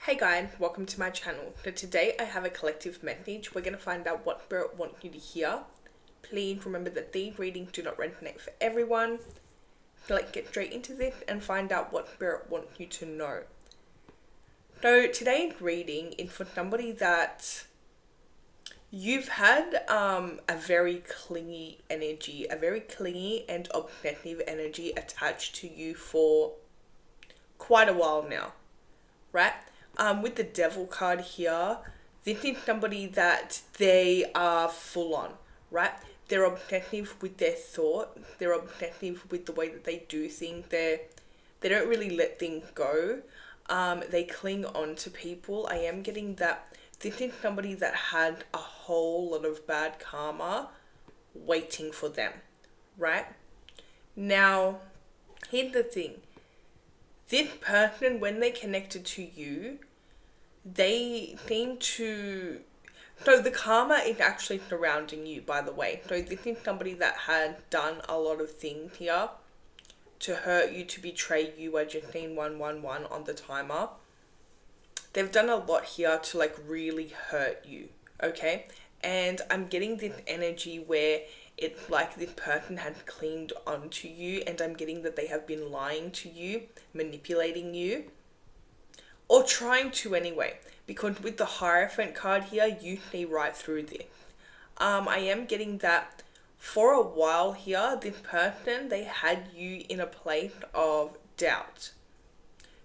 Hey guys, welcome to my channel. So today I have a collective message. We're going to find out what Spirit wants you to hear. Please remember that these readings do not resonate for everyone. So let's get straight into this and find out what Spirit wants you to know. So today's reading is for somebody that you've had a very clingy energy, a very clingy and obsessive energy attached to you for quite a while now, right? With the Devil card here, this is somebody that they are full on, right? They're obsessive with their thought. They're obsessive with the way that they do things. They don't really let things go. They cling on to people. I am getting that this is somebody that had a whole lot of bad karma waiting for them, right? Now, here's the thing. This person, when they connected to you, they seem to... So the karma is actually surrounding you, by the way. So this is somebody that had done a lot of things here to hurt you, to betray you. I just seen 111 on the timer. They've done a lot here to like really hurt you, okay? And I'm getting this energy where it's like this person has clinged onto you, and I'm getting that they have been lying to you, manipulating you, or trying to anyway, because with the Hierophant card here, you see right through this. I am getting that for a while here, this person, they had you in a place of doubt.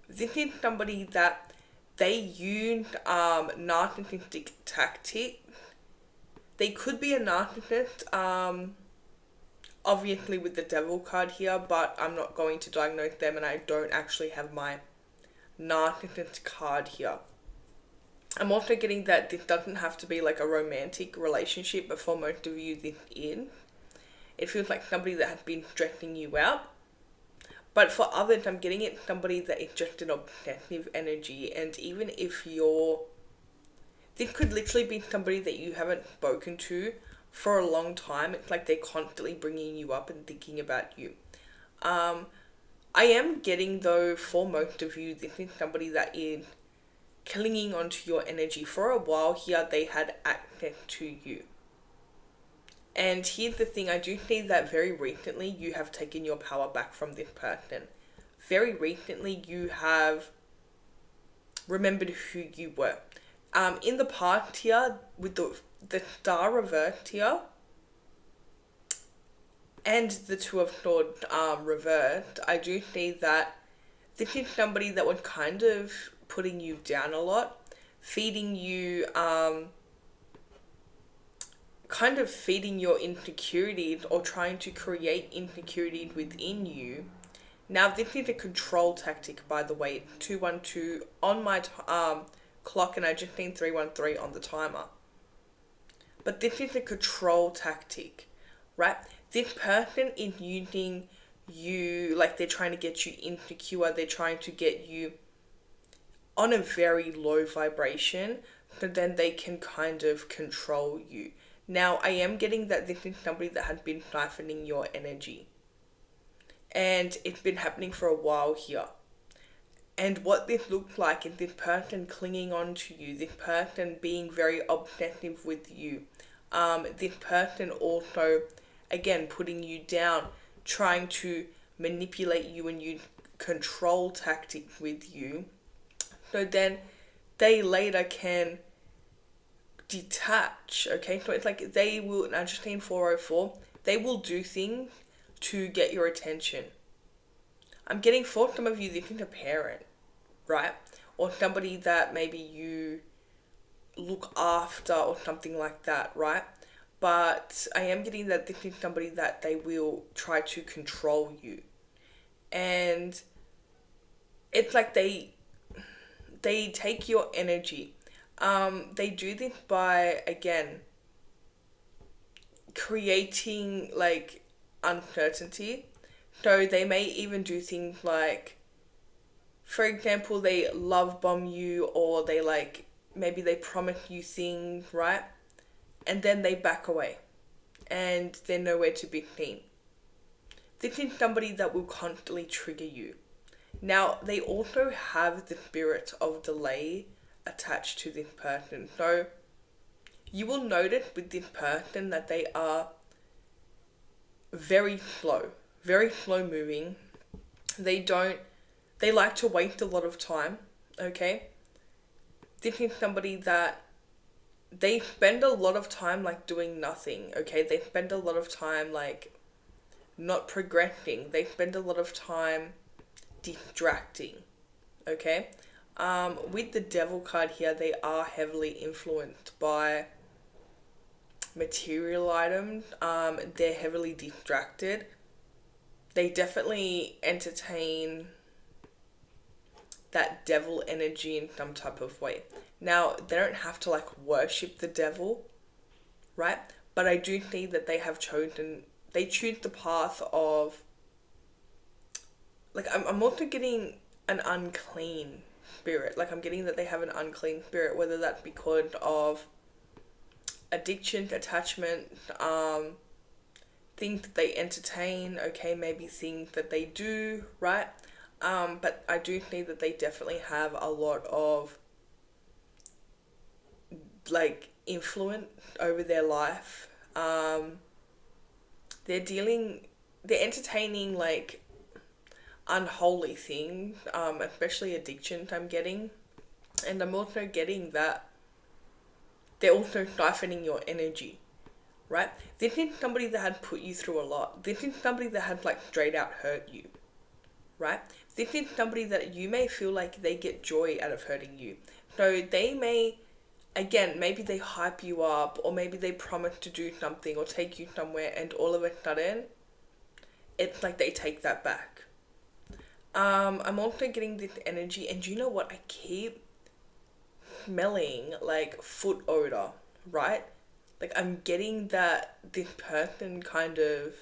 This is somebody that they used narcissistic tactics. They could be a narcissist, obviously with the Devil card here, but I'm not going to diagnose them, and I don't actually have my narcissist card here. I'm also getting that this doesn't have to be like a romantic relationship, but for most of you this is. It feels like somebody that has been stressing you out. But for others, I'm getting it somebody that is just an obsessive energy, and even if this could literally be somebody that you haven't spoken to for a long time. It's like they're constantly bringing you up and thinking about you. I am getting, though, for most of you, this is somebody that is clinging onto your energy. For a while here, they had access to you. And here's the thing, I do see that very recently you have taken your power back from this person. Very recently you have remembered who you were. In the past here, with the Star reversed here, and the Two of Swords reversed, I do see that this is somebody that was kind of putting you down a lot, feeding you, kind of feeding your insecurities or trying to create insecurities within you. Now, this is a control tactic, by the way. It's 212 on my clock, and I just seen 313 on the timer. But this is a control tactic, right? This person is using you, like they're trying to get you insecure. They're trying to get you on a very low vibration, so then they can kind of control you. Now, I am getting that this is somebody that has been siphoning your energy. And it's been happening for a while here. And what this looks like is this person clinging on to you, this person being very obsessive with you, this person also, again, putting you down, trying to manipulate you and use control tactics with you. So then they later can detach, okay? So it's like they will, and I just seen 404, they will do things to get your attention. I'm getting, for some of you, this is a parent, right? Or somebody that maybe you look after or something like that, right? But I am getting that this is somebody that they will try to control you. And it's like they take your energy. They do this by, again, creating like uncertainty. So they may even do things like, for example, they love bomb you, or they like, maybe they promise you things, right? And then they back away and they're nowhere to be seen. This is somebody that will constantly trigger you. Now, they also have the spirit of delay attached to this person. So, you will notice with this person that they are very slow moving. They like to waste a lot of time, okay? This is somebody that they spend a lot of time like doing nothing, okay? They spend a lot of time like not progressing. They spend a lot of time distracting, okay? With the devil card here, they are heavily influenced by material items. They're heavily distracted. They definitely entertain that devil energy in some type of way. Now, they don't have to like worship the devil, right? But I do see that they choose the path of, like, I'm also getting an unclean spirit. Like, I'm getting that they have an unclean spirit, whether that's because of addiction, attachment, things that they entertain, okay, maybe things that they do, right? But I do think that they definitely have a lot of like influence over their life. They're entertaining like unholy things, especially addiction. I'm getting, and I'm also getting that they're also siphoning your energy, right? This is somebody that had put you through a lot. This is somebody that had like straight out hurt you, right? This is somebody that you may feel like they get joy out of hurting you. So they may, again, maybe they hype you up, or maybe they promise to do something or take you somewhere, and all of a sudden, it's like they take that back. I'm also getting this energy, and you know what? I keep smelling like foot odor, right? Like I'm getting that this person kind of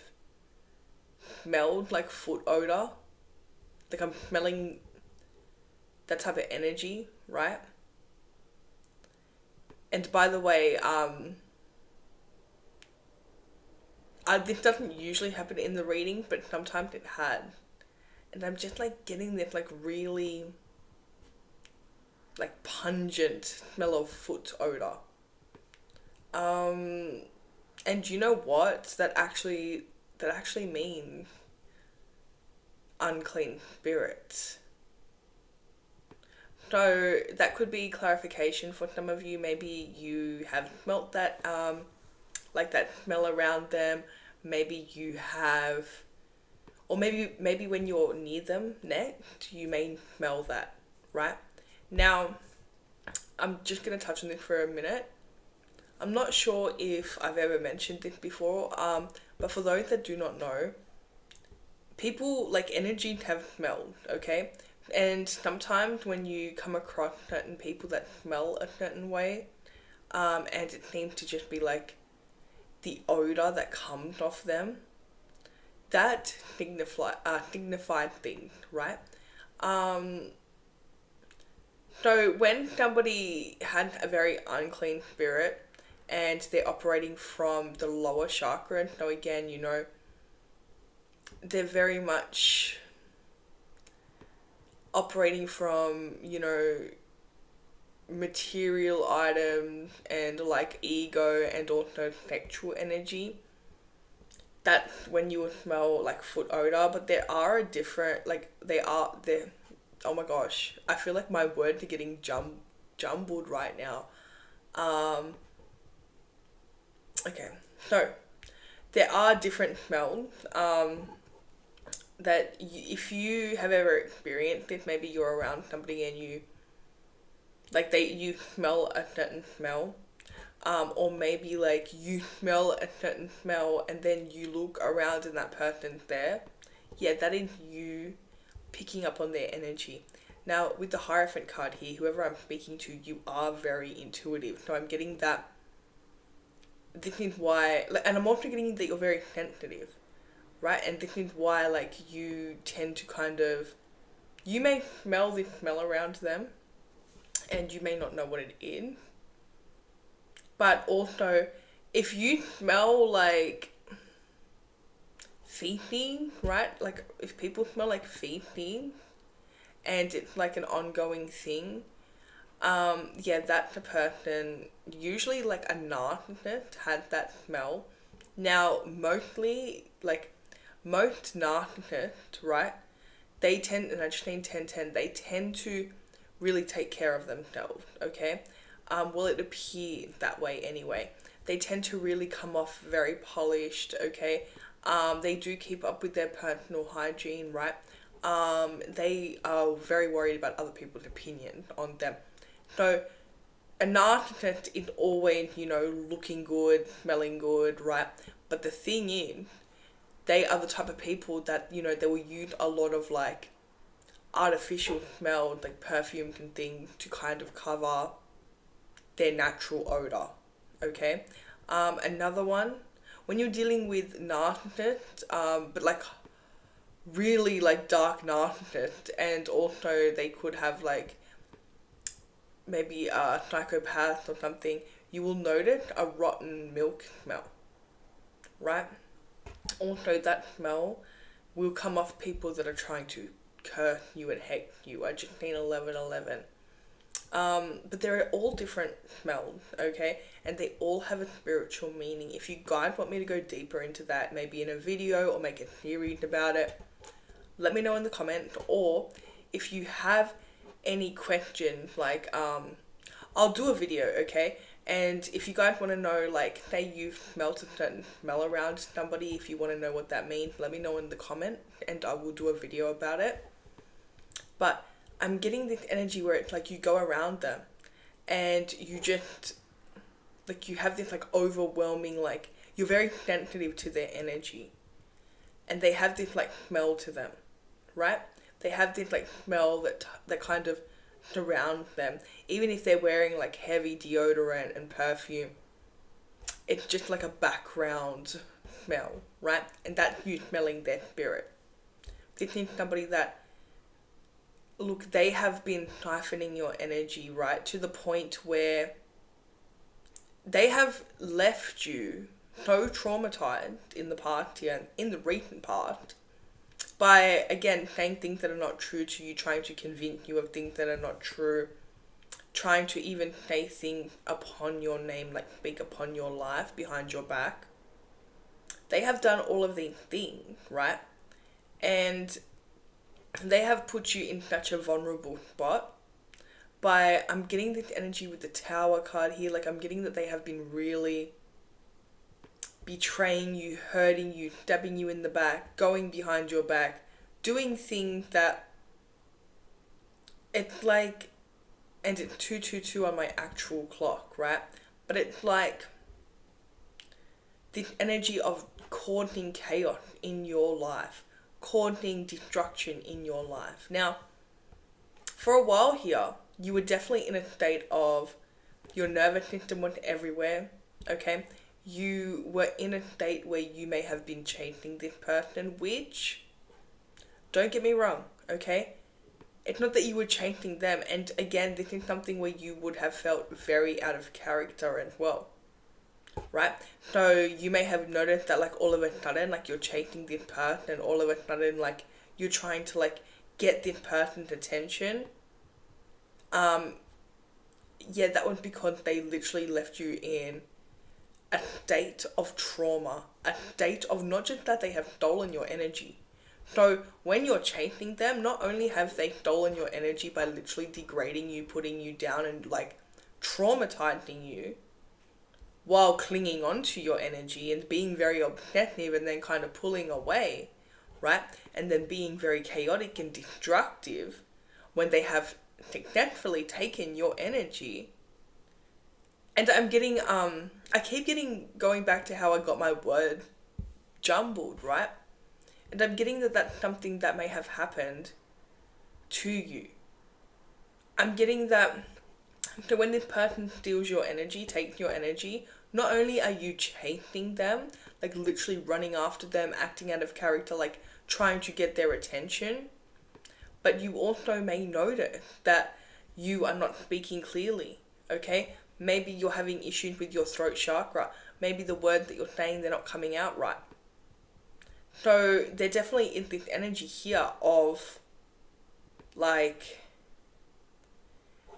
smelled like foot odor. Like I'm smelling that type of energy, right? And by the way, this doesn't usually happen in the reading, but sometimes it had. And I'm just like getting this like really like pungent smell of foot odor. And you know what? That actually means unclean spirits. So that could be clarification for some of you. Maybe you have smelt that, like that smell around them. Maybe you have, or maybe when you're near them next, you may smell that, right? Now, I'm just gonna touch on this for a minute. I'm not sure if I've ever mentioned this before, but for those that do not know, people like energy have smells, okay? And sometimes when you come across certain people that smell a certain way, and it seems to just be like the odor that comes off them, that signified things, right? So when somebody had a very unclean spirit and they're operating from the lower chakra, and so again, they're very much operating from, material items and like ego and also sexual energy. That's when you would smell like foot odor, but there are different, like there. Oh my gosh, I feel like my words are getting jumbled right now. Okay, so there are different smells. That if you have ever experienced this, maybe you're around somebody and you smell a certain smell, or maybe like you smell a certain smell and then you look around and that person's there. Yeah, that is you picking up on their energy. Now with the Hierophant card here, whoever I'm speaking to, you are very intuitive. So I'm getting that this is why, and I'm also getting that you're very sensitive, right? And this is why like you tend to kind of, you may smell this smell around them and you may not know what it is. But also, if you smell like feces, right? Like if people smell like feces, and it's like an ongoing thing, yeah, that the person, usually like a narcissist, had that smell. Now, most narcissists, right? They tend, and I just need 10-10, they tend to really take care of themselves, okay? Well, it appear that way anyway. They tend to really come off very polished, okay? They do keep up with their personal hygiene, right? They are very worried about other people's opinion on them. So, a narcissist is always, looking good, smelling good, right? But the thing is, they are the type of people that, they will use a lot of like artificial smells, like perfumes and things, to kind of cover their natural odor. Okay. Another one, when you're dealing with narcissists, but like really like dark narcissists, and also they could have like maybe a psychopath or something, you will notice a rotten milk smell, right? Also, that smell will come off people that are trying to curse you and hate you. I just need 1111. But they're all different smells, okay? And they all have a spiritual meaning. If you guys want me to go deeper into that, maybe in a video or make a series about it, let me know in the comments. Or if you have any questions, like, I'll do a video, okay? And if you guys want to know, like, say you've smelled a certain smell around somebody, if you want to know what that means, let me know in the comment and I will do a video about it. But I'm getting this energy where it's like you go around them and you just, like, you have this, like, overwhelming, like, you're very sensitive to their energy. And they have this, like, smell to them, right? They have this, like, smell that kind of surrounds them. Even if they're wearing, like, heavy deodorant and perfume, it's just like a background smell, right? And that's you smelling their spirit. This is somebody that, look, they have been siphoning your energy, right? To the point where they have left you so traumatized in the past, yeah, in the recent past, by, again, saying things that are not true to you, trying to convince you of things that are not true, trying to even say things upon your name, like speak upon your life behind your back. They have done all of these things, right? And they have put you in such a vulnerable spot. By, I'm getting this energy with the Tower card here, like, I'm getting that they have been really betraying you, hurting you, stabbing you in the back, going behind your back, doing things that, it's like, and it's 222 on my actual clock, right? But it's like this energy of causing chaos in your life, causing destruction in your life. Now, for a while here, you were definitely in a state of, your nervous system went everywhere, okay? You were in a state where you may have been chasing this person, which, don't get me wrong, okay? It's not that you were chasing them, and again, this is something where you would have felt very out of character as well, right? So you may have noticed that, like, all of a sudden, like, you're chasing this person, and all of a sudden, like, you're trying to, like, get this person's attention. Yeah, that was because they literally left you in a state of trauma, a state of not just that they have stolen your energy. So when you're chasing them, not only have they stolen your energy by literally degrading you, putting you down, and, like, traumatizing you, while clinging onto your energy and being very obsessive and then kind of pulling away, right? And then being very chaotic and destructive when they have successfully taken your energy. And I'm getting, I keep going back to how I got my word jumbled, right? And I'm getting that that's something that may have happened to you. I'm getting that, so when this person steals your energy, takes your energy, not only are you chasing them, like literally running after them, acting out of character, like trying to get their attention, but you also may notice that you are not speaking clearly, okay? Maybe you're having issues with your throat chakra. Maybe the words that you're saying, they're not coming out right. So there definitely is this energy here of, like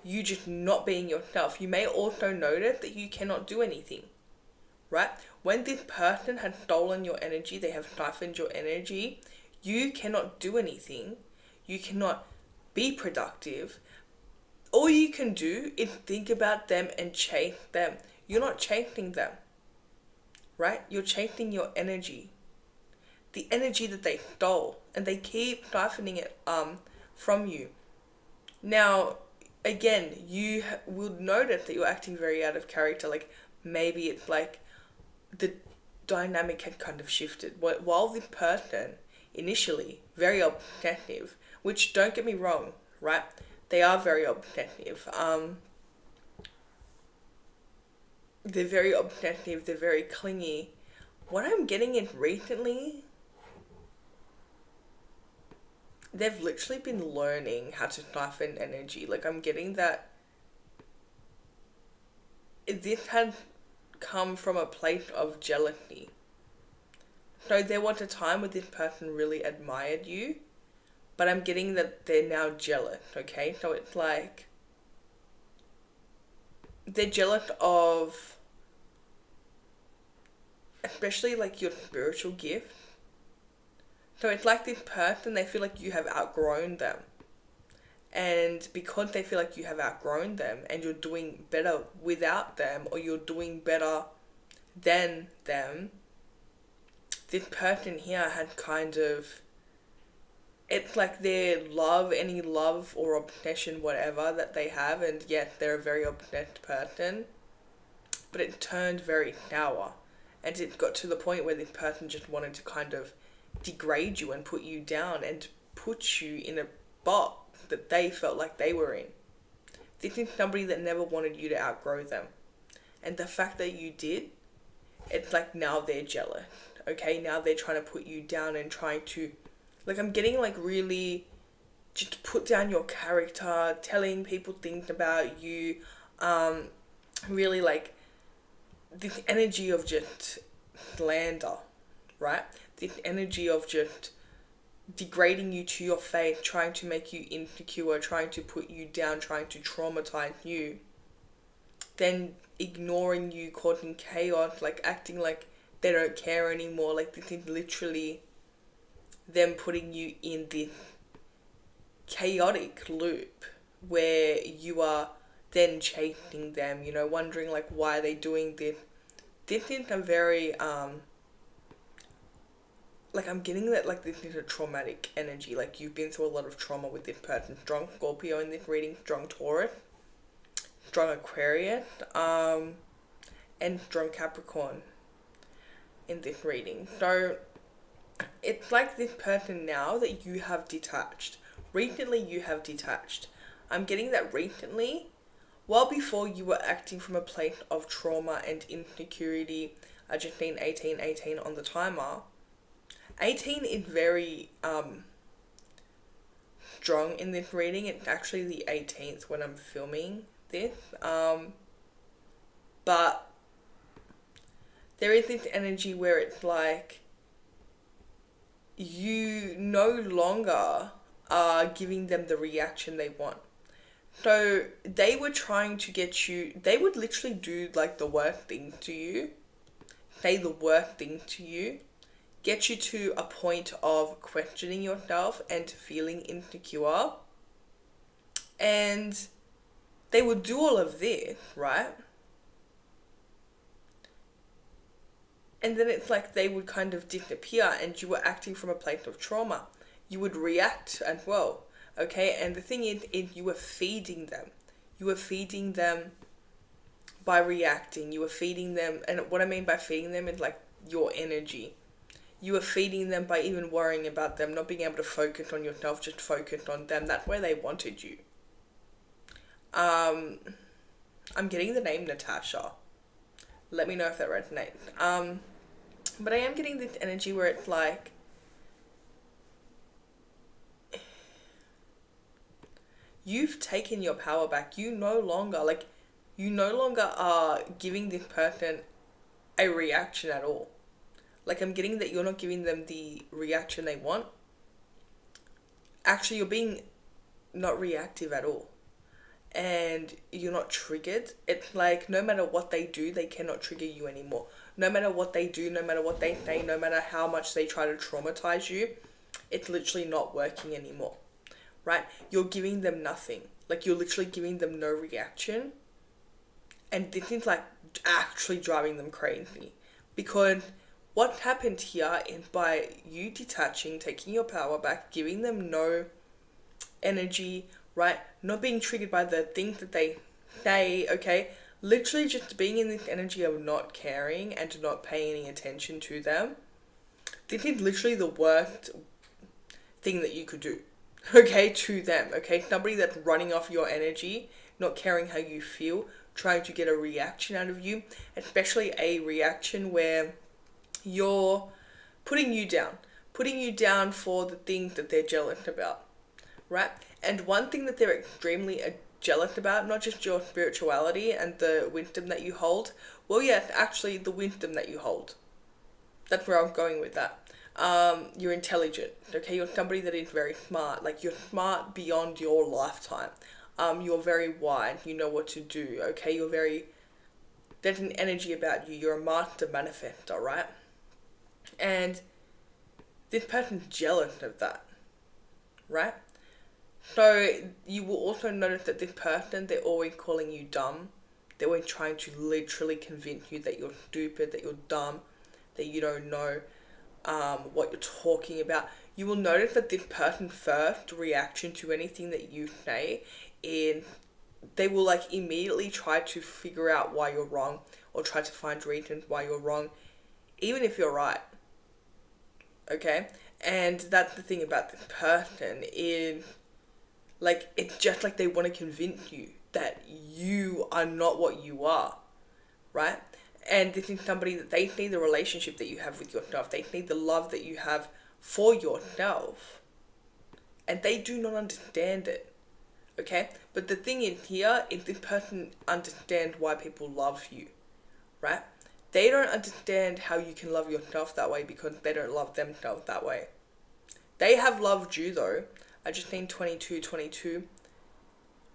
you just not being yourself. You may also notice that you cannot do anything, right? When this person has stolen your energy, they have siphoned your energy, you cannot do anything. You cannot be productive. All you can do is think about them and chase them. You're not chasing them, right? You're chasing your energy. The energy that they stole, and they keep siphoning it from you. Now, again, you will notice that you're acting very out of character. Like maybe it's like the dynamic had kind of shifted. While this person initially very obsessive, which don't get me wrong, right? They are very obsessive. They're very obsessive. They're very clingy. What I'm getting is recently, they've literally been learning how to siphon energy. Like I'm getting that this had come from a place of jealousy. So there was a time where this person really admired you, but I'm getting that they're now jealous, okay? So it's like they're jealous of especially like your spiritual gift. So it's like this person, they feel like you have outgrown them. And because they feel like you have outgrown them and you're doing better without them, or you're doing better than them, this person here had kind of, it's like their love, any love or obsession, whatever that they have, and yes, they're a very obsessed person, but it turned very sour. And it got to the point where this person just wanted to kind of degrade you and put you down and put you in a box that they felt like they were in. This is somebody that never wanted you to outgrow them. And the fact that you did, it's like now they're jealous. Okay, now they're trying to put you down and trying to, like I'm getting like really just put down your character, telling people things about you, really like this energy of just slander, right? This energy of just degrading you to your face, trying to make you insecure, trying to put you down, trying to traumatize you, then ignoring you, causing chaos, like acting like they don't care anymore. Like this is literally them putting you in this chaotic loop where you are then chasing them, you know, wondering like why are they doing this. This is a very like I'm getting that like this is a traumatic energy. Like you've been through a lot of trauma with this person. Strong Scorpio in this reading, strong Taurus, strong Aquarius, and strong Capricorn in this reading. So it's like this person now that you have detached. Recently you have detached. I'm getting that recently, while before you were acting from a place of trauma and insecurity. I just seen 18 on the timer. 18 is very strong in this reading. It's actually the 18th when I'm filming this. But there is this energy where it's like you no longer are giving them the reaction they want. So they were trying to get you, they would literally do like the worst thing to you, say the worst thing to you, get you to a point of questioning yourself and feeling insecure. And they would do all of this, right? And then it's like they would kind of disappear and you were acting from a place of trauma. You would react as well, okay? And the thing is you were feeding them. You were feeding them by reacting. You were feeding them, and what I mean by feeding them is like your energy. You were feeding them by even worrying about them, not being able to focus on yourself, just focus on them. That's where they wanted you. I'm getting the name Natasha. Let me know if that resonates. But I am getting this energy where it's like you've taken your power back. You no longer are giving this person a reaction at all. Like I'm getting that you're not giving them the reaction they want. Actually, you're being not reactive at all. And you're not triggered. It's like no matter what they do, they cannot trigger you anymore. No matter what they do, no matter what they say, no matter how much they try to traumatize you, it's literally not working anymore. Right? You're giving them nothing. Like, you're literally giving them no reaction. And this is like actually driving them crazy. Because what happened here is by you detaching, taking your power back, giving them no energy, right? Not being triggered by the things that they say, okay? Literally just being in this energy of not caring and to not pay any attention to them. This is literally the worst thing that you could do, okay, to them, okay? Somebody that's running off your energy, not caring how you feel, trying to get a reaction out of you, especially a reaction where you're putting you down for the things that they're jealous about, right? And one thing that they're extremely jealous about, not just your spirituality and the wisdom that you hold, well, yes, actually the wisdom that you hold. That's where I'm going with that. You're intelligent, okay? You're somebody that is very smart. Like, you're smart beyond your lifetime. You're very wise. You know what to do, okay? There's an energy about you. You're a master manifestor, right? And this person's jealous of that, right? So you will also notice that this person, they're always calling you dumb. They're always trying to literally convince you that you're stupid, that you're dumb, that you don't know what you're talking about. You will notice that this person's first reaction to anything that you say is they will like immediately try to figure out why you're wrong or try to find reasons why you're wrong, even if you're right. Okay? And that's the thing about this person is, like, it's just like they want to convince you that you are not what you are, right? And this is somebody that they see the relationship that you have with yourself. They see the love that you have for yourself. And they do not understand it, okay? But the thing in here is this person understands why people love you, right? They don't understand how you can love yourself that way because they don't love themselves that way. They have loved you though. I just mean 22,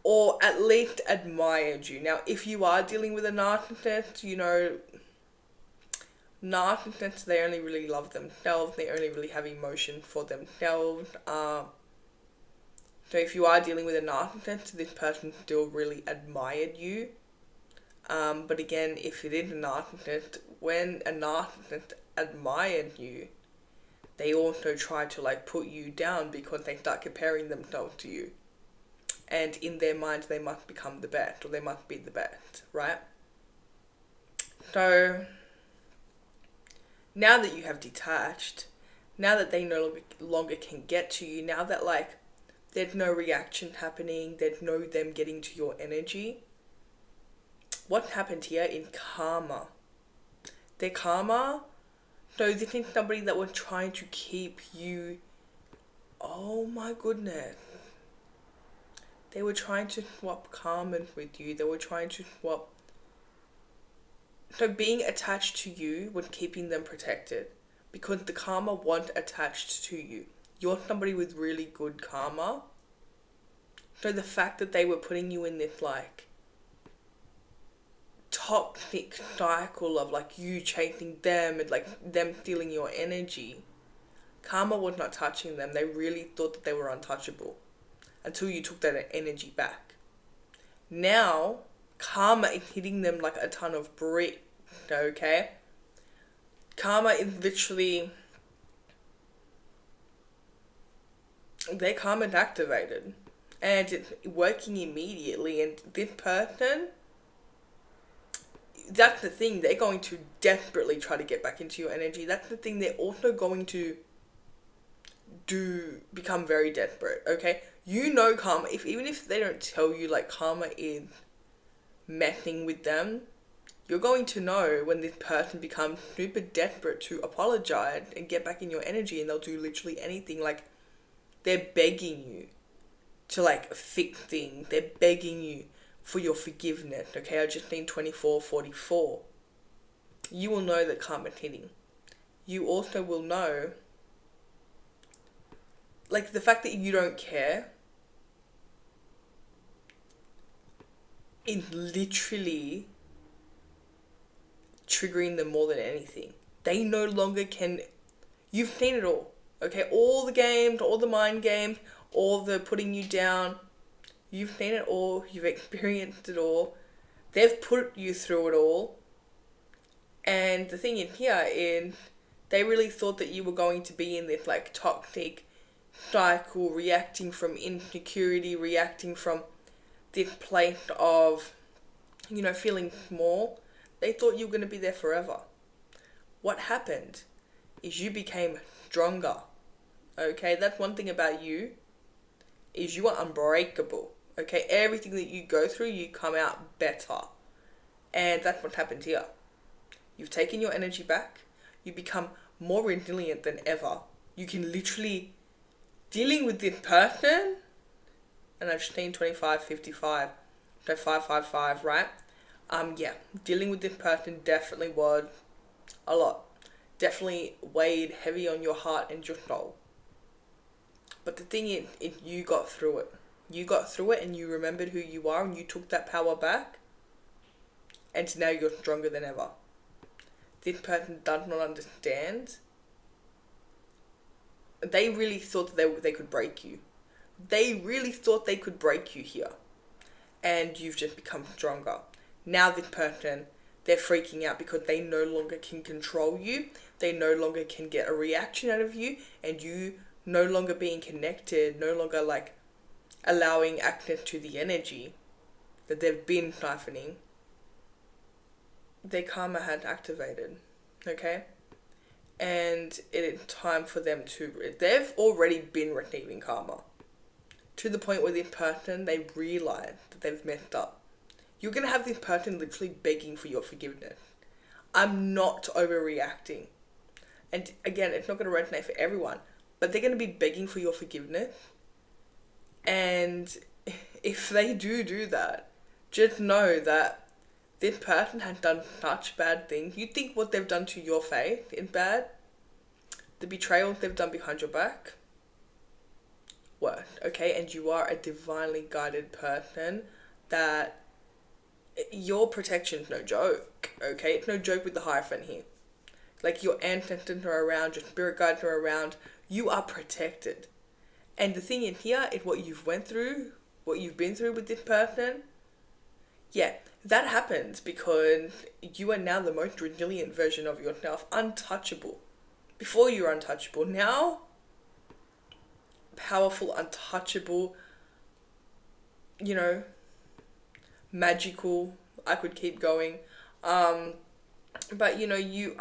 or at least admired you. Now, if you are dealing with a narcissist, narcissists, they only really love themselves. They only really have emotion for themselves. So if you are dealing with a narcissist, this person still really admired you. But again, if it is a narcissist, when a narcissist admired you, they also try to like put you down because they start comparing themselves to you. And in their minds, they must become the best, or they must be the best, right? So now that you have detached, now that they no longer can get to you, now that like there's no reaction happening, there's no them getting to your energy, what happened here in karma? Their karma, so this is somebody that was trying to keep you, oh my goodness. They were trying to swap karma with you. They were trying to swap. So being attached to you was keeping them protected because the karma wasn't attached to you. You're somebody with really good karma. So the fact that they were putting you in this like toxic cycle of like you chasing them and like them stealing your energy, karma was not touching them. They really thought that they were untouchable until you took that energy back. Now karma is hitting them like a ton of bricks, okay? Karma is literally, their karma is activated and it's working immediately. And this person, that's the thing, they're going to desperately try to get back into your energy. That's the thing, they're also going to become very desperate, okay? You know karma, even if they don't tell you, like, karma is messing with them, you're going to know when this person becomes super desperate to apologize and get back in your energy, and they'll do literally anything. Like, they're begging you to like fix things. They're begging you for your forgiveness, okay? I just need 2444. You will know that karma's hitting. You also will know, like, the fact that you don't care, in literally triggering them more than anything. They no longer can. You've seen it all, okay? All the games, all the mind games, all the putting you down. You've seen it all. You've experienced it all. They've put you through it all. And the thing in here is, they really thought that you were going to be in this like toxic cycle, reacting from insecurity, reacting from this place of, feeling small. They thought you were going to be there forever. What happened is you became stronger. Okay, that's one thing about you, is you are unbreakable. Okay, everything that you go through, you come out better. And that's what happened here. You've taken your energy back. You become more resilient than ever. You can literally, dealing with this person, and I've seen 25, 55, so 555, right? Dealing with this person definitely was a lot. Definitely weighed heavy on your heart and your soul. But the thing is, you got through it. You got through it and you remembered who you are and you took that power back. And now you're stronger than ever. This person does not understand. They really thought that they could break you. They really thought they could break you here. And you've just become stronger. Now this person, they're freaking out because they no longer can control you. They no longer can get a reaction out of you. And you no longer being connected, no longer like allowing access to the energy that they've been siphoning. Their karma had activated, okay? And it is time for them they've already been receiving karma. To the point where this person, they realize that they've messed up. You're going to have this person literally begging for your forgiveness. I'm not overreacting. And again, it's not going to resonate for everyone, but they're going to be begging for your forgiveness. And if they do that, just know that this person has done such bad things. You think what they've done to your faith is bad? The betrayal they've done behind your back? Worse, okay? And you are a divinely guided person that your protection's no joke, okay? It's no joke with the Hierophant here. Like, your ancestors are around, your spirit guides are around. You are protected. And the thing in here is what you've went through, what you've been through with this person. Yeah, that happens because you are now the most resilient version of yourself, untouchable. Before you were untouchable, now powerful, untouchable, magical. I could keep going. But you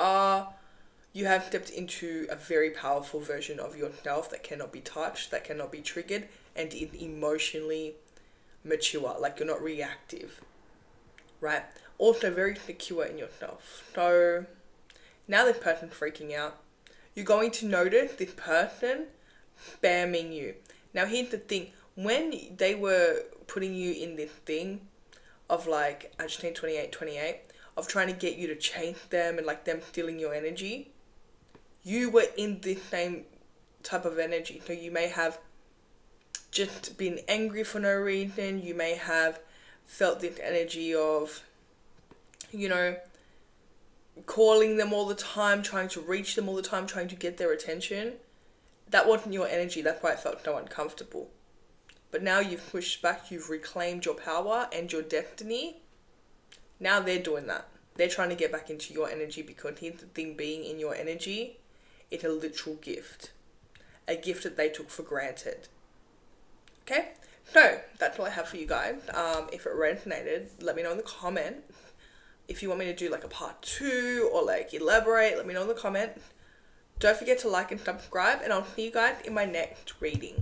have stepped into a very powerful version of yourself that cannot be touched, that cannot be triggered, and is emotionally mature. Like, you're not reactive, right? Also very secure in yourself. So now this person's freaking out. You're going to notice this person spamming you. Now here's the thing. When they were putting you in this thing of like, I just need 28, of trying to get you to change them and like them stealing your energy, you were in this same type of energy. So you may have just been angry for no reason. You may have felt this energy of, calling them all the time, trying to reach them all the time, trying to get their attention. That wasn't your energy. That's why it felt so uncomfortable. But now you've pushed back, you've reclaimed your power and your destiny. Now they're doing that. They're trying to get back into your energy, because here's the thing, being in your energy, it's a literal gift. A gift that they took for granted. Okay? So, that's all I have for you guys. If it resonated, let me know in the comments. If you want me to do like a part 2 or like elaborate, let me know in the comments. Don't forget to like and subscribe, and I'll see you guys in my next reading.